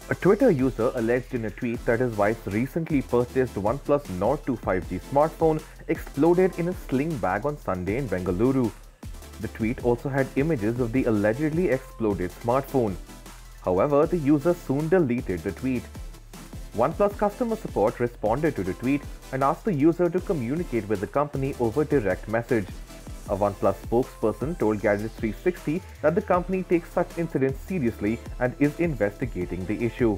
A Twitter user alleged in a tweet that his wife's recently purchased OnePlus Nord 2 5G smartphone exploded in a sling bag on Sunday in Bengaluru. The tweet also had images of the allegedly exploded smartphone. However, the user soon deleted the tweet. OnePlus customer support responded to the tweet and asked the user to communicate with the company over direct message. A OnePlus spokesperson told Gadgets 360 that the company takes such incidents seriously and is investigating the issue.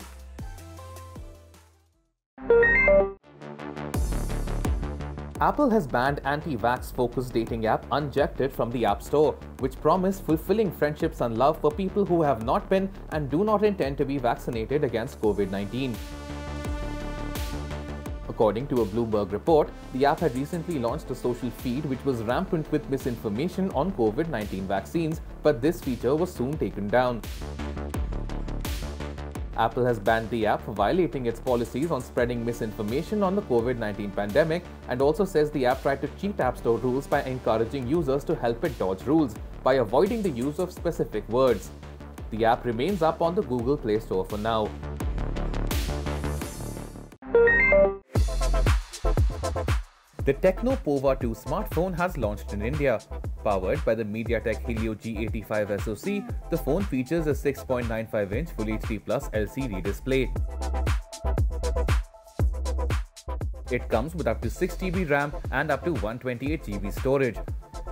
Apple has banned anti-vax focused dating app Unjected from the App Store, which promised fulfilling friendships and love for people who have not been and do not intend to be vaccinated against COVID-19. According to a Bloomberg report, the app had recently launched a social feed which was rampant with misinformation on COVID-19 vaccines, but this feature was soon taken down. Apple has banned the app for violating its policies on spreading misinformation on the COVID-19 pandemic and also says the app tried to cheat App Store rules by encouraging users to help it dodge rules by avoiding the use of specific words. The app remains up on the Google Play Store for now. The Tecno Pova 2 smartphone has launched in India. Powered by the MediaTek Helio G85 SoC, the phone features a 6.95-inch Full HD Plus LCD display. It comes with up to 6GB RAM and up to 128GB storage.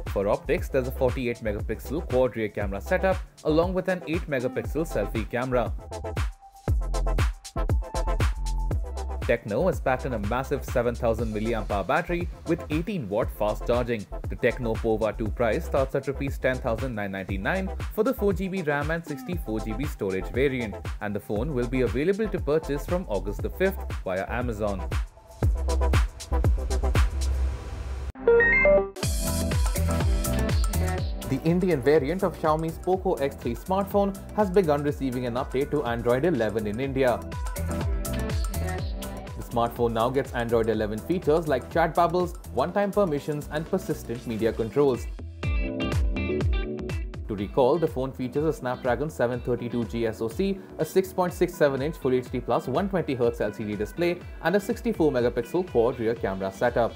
For optics, there's a 48-megapixel quad rear camera setup along with an 8-megapixel selfie camera. Tecno has packed in a massive 7000 mAh battery with 18-watt fast charging. The Tecno Pova 2 price starts at Rs 10,999 for the 4GB RAM and 64GB storage variant, and the phone will be available to purchase from August the 5th via Amazon. The Indian variant of Xiaomi's Poco X3 smartphone has begun receiving an update to Android 11 in India. The smartphone now gets Android 11 features like chat bubbles, one-time permissions, and persistent media controls. To recall, the phone features a Snapdragon 732G SoC, a 6.67-inch Full HD Plus 120Hz LCD display, and a 64-megapixel quad rear camera setup.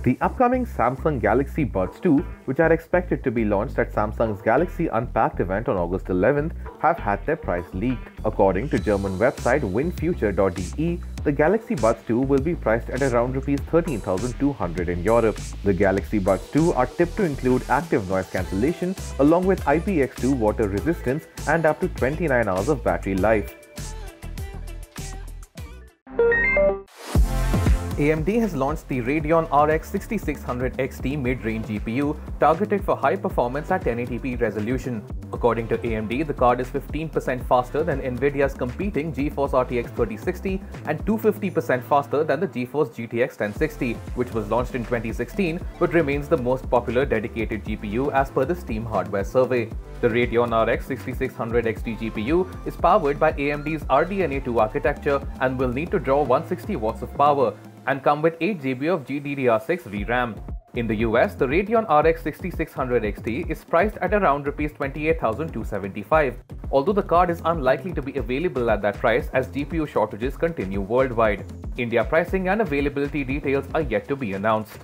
The upcoming Samsung Galaxy Buds 2, which are expected to be launched at Samsung's Galaxy Unpacked event on August 11th, have had their price leaked. According to German website winfuture.de, the Galaxy Buds 2 will be priced at around Rs 13,200 in Europe. The Galaxy Buds 2 are tipped to include active noise cancellation along with IPX2 water resistance and up to 29 hours of battery life. AMD has launched the Radeon RX 6600 XT mid-range GPU targeted for high performance at 1080p resolution. According to AMD, the card is 15% faster than Nvidia's competing GeForce RTX 3060 and 250% faster than the GeForce GTX 1060, which was launched in 2016 but remains the most popular dedicated GPU as per the Steam hardware survey. The Radeon RX 6600 XT GPU is powered by AMD's RDNA 2 architecture and will need to draw 160 watts of power and come with 8GB of GDDR6 VRAM. In the US, the Radeon RX 6600 XT is priced at around Rs 28,275, although the card is unlikely to be available at that price as GPU shortages continue worldwide. India pricing and availability details are yet to be announced.